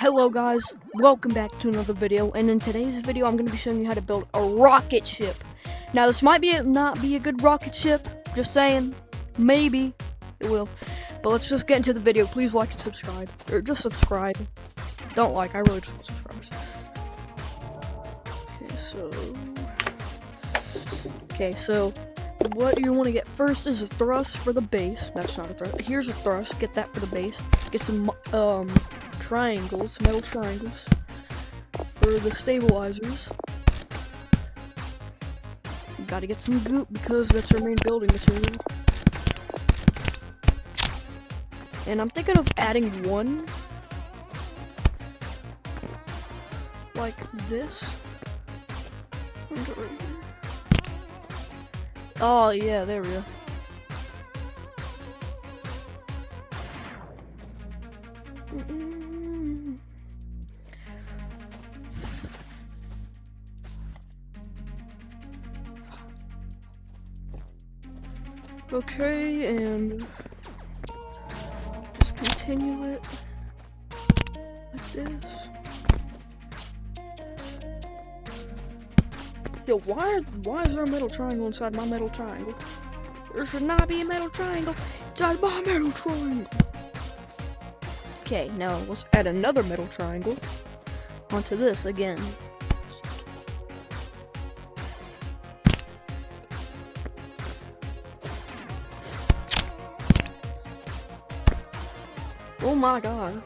Hello guys, welcome back to another video, and in today's video I'm going to be showing you how to build a rocket ship. Now this might not be a good rocket ship, just saying, maybe it will. But let's just get into the video. Please like and subscribe, or just subscribe. Don't like, I really just want subscribers. Okay, so what you want to get first is a thrust for the base. That's not a thrust. Here's a thrust, get that for the base. Get some triangles, metal triangles for the stabilizers. You gotta get some goop because that's our main building material. And I'm thinking of adding one like this. Oh yeah, there we go. Okay, and just continue it like this. Yo, why is there a metal triangle inside my metal triangle? There should not be a metal triangle inside my metal triangle. Okay, now let's add another metal triangle onto this again. Oh my god.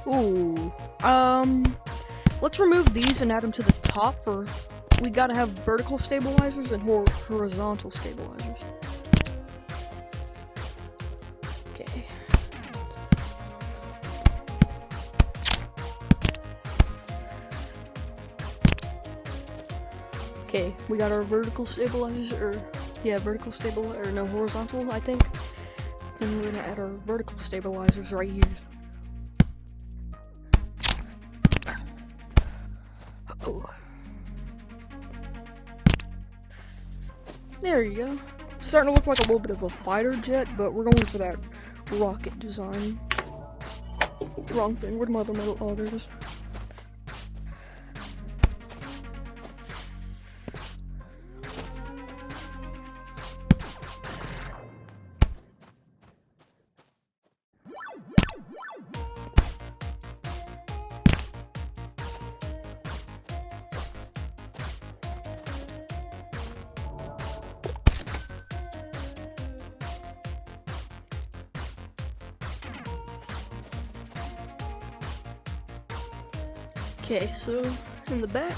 Ooh. Let's remove these and add them to the top for we gotta have vertical stabilizers and horizontal stabilizers. Okay. Okay, we got our vertical stabilizer, horizontal, I think. And we're gonna add our vertical stabilizers right here. Oh. There you go. Starting to look like a little bit of a fighter jet, but we're going for that rocket design. Wrong thing, where'd my other metal? Oh, there it is. Okay, so in the back,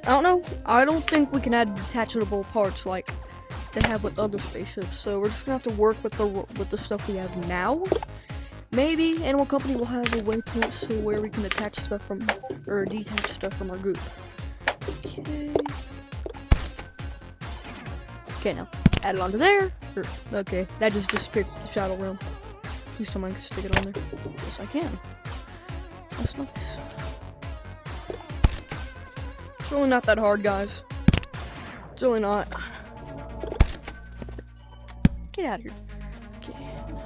I don't think we can add detachable parts like they have with other spaceships. So we're just gonna have to work with the stuff we have now. Maybe Animal Company will have a way to so where we can attach stuff from or detach stuff from our goop. Okay, now add it onto there. Okay, that just disappeared with the shadow realm. Please tell me I can stick it on there. Yes, I can. That's nice. It's really not that hard, guys. It's really not. Get out of here. Okay, now.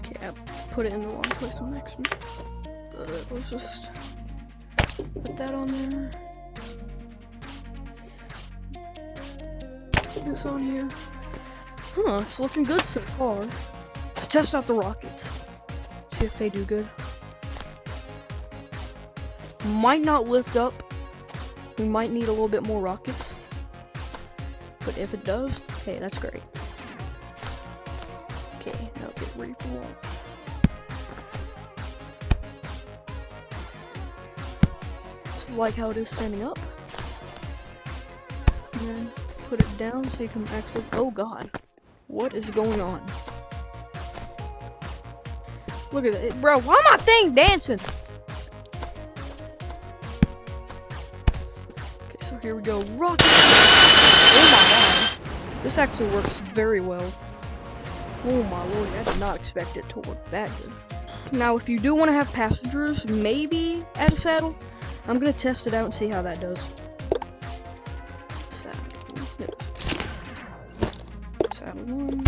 Okay, I put it in the wrong place on accident. But let's just put that on there. This on here. Huh, it's looking good so far. Let's test out the rockets. See if they do good. Might not lift up. We might need a little bit more rockets. But if it does, hey, that's great. Okay, now get ready for launch. Just like how it is standing up. And then put it down so you can actually. Oh god, what is going on? Look at it, bro. Why my thing dancing? Okay, so here we go. Rocket! Oh my god. This actually works very well. Oh my lord, I did not expect it to work that good. Now, if you do want to have passengers, maybe add a saddle. I'm gonna test it out and see how that does. Saddle. It does. Saddle 1.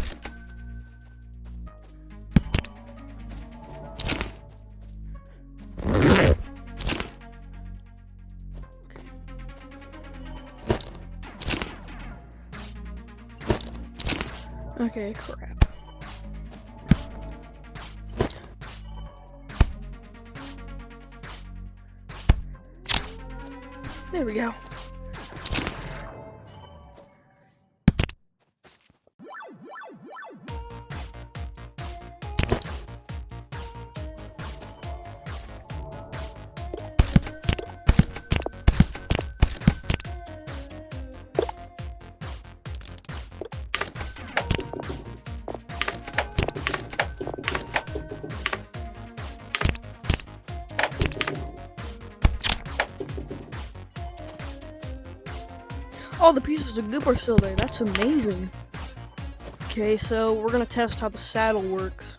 Okay, crap. There we go. Oh, the pieces of goop are still there. That's amazing. Okay, so we're gonna test how the saddle works.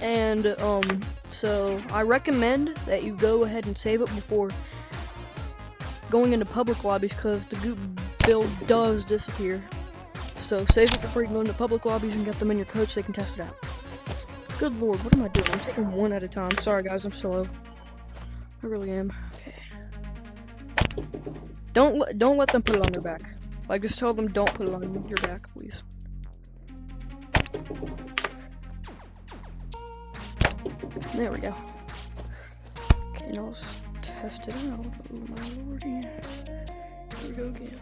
And, so I recommend that you go ahead and save it before going into public lobbies, because the goop build does disappear. So save it before you go into public lobbies and get them in your coach so they can test it out. Good lord, what am I doing? I'm taking one at a time. Sorry guys, I'm slow. I really am. Okay. Don't let them put it on their back. Like, just tell them don't put it on your back, please. There we go. Okay, now let's test it out. Oh my lordy. Here we go again.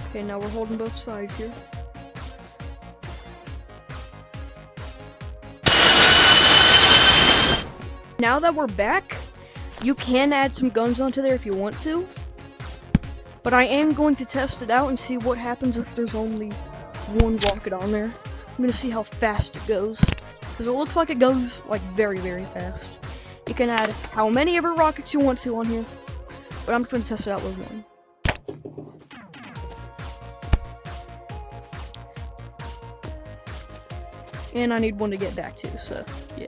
Okay, now we're holding both sides here. Now that we're back, you can add some guns onto there if you want to. But I am going to test it out and see what happens if there's only one rocket on there. I'm going to see how fast it goes. Because it looks like it goes, like, very, very fast. You can add how many ever rockets you want to on here. But I'm just going to test it out with one. And I need one to get back to, so, yeah.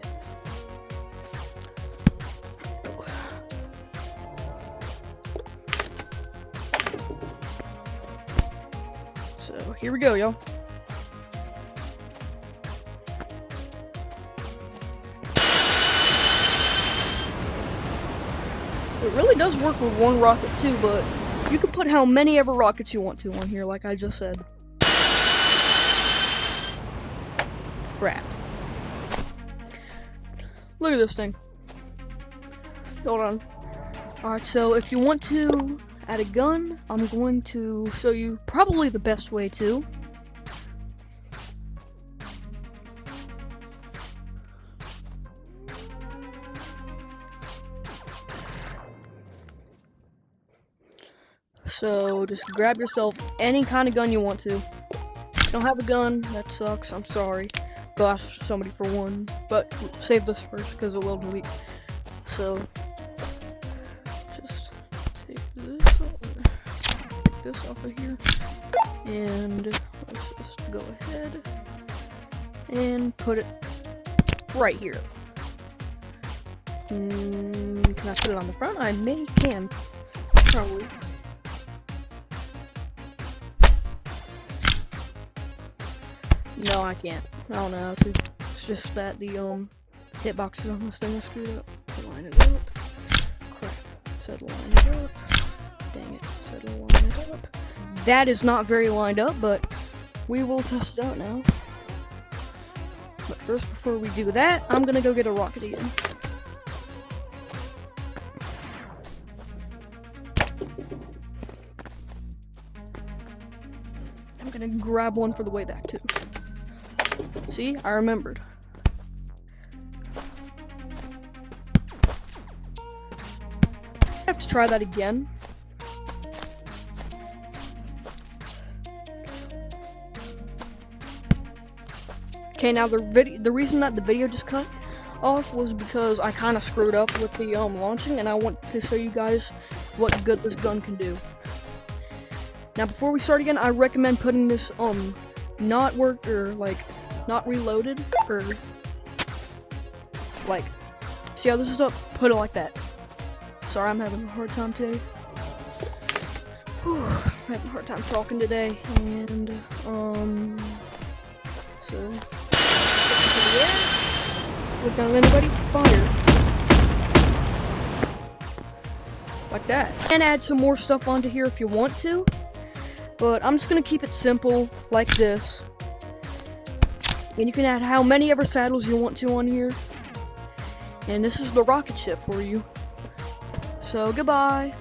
So, here we go, y'all. It really does work with one rocket, too, but you can put how many ever rockets you want to on here, like I just said. Crap. Look at this thing. Hold on. Alright, so if you want to add a gun, I'm going to show you probably the best way to. So just grab yourself any kind of gun you want to. If you don't have a gun, that sucks, I'm sorry. Go ask somebody for one, but save this first because it will delete. So just take this off of here, and let's just go ahead and put it right here. Can I put it on the front? I can, probably. No, I can't. I don't know how to. It's just that the hitboxes on this thing are screwed up. Line it up. Crap. Said line it up. Dang it. Said line it up. That is not very lined up, but we will test it out now. But first, before we do that, I'm gonna go get a rocket again. I'm gonna grab one for the way back too. See, I remembered. I have to try that again. Okay, now the reason that the video just cut off was because I kind of screwed up with the launching, and I want to show you guys what good this gun can do. Now, before we start again, I recommend putting this not reloaded, or like, see how this is up? Put it like that. Sorry, I'm having a hard time today. Whew, I'm having a hard time talking today, and so to the air, look down at anybody, fire. Like that. And add some more stuff onto here if you want to, but I'm just gonna keep it simple like this. And you can add how many ever saddles you want to on here. And this is the rocket ship for you. So goodbye.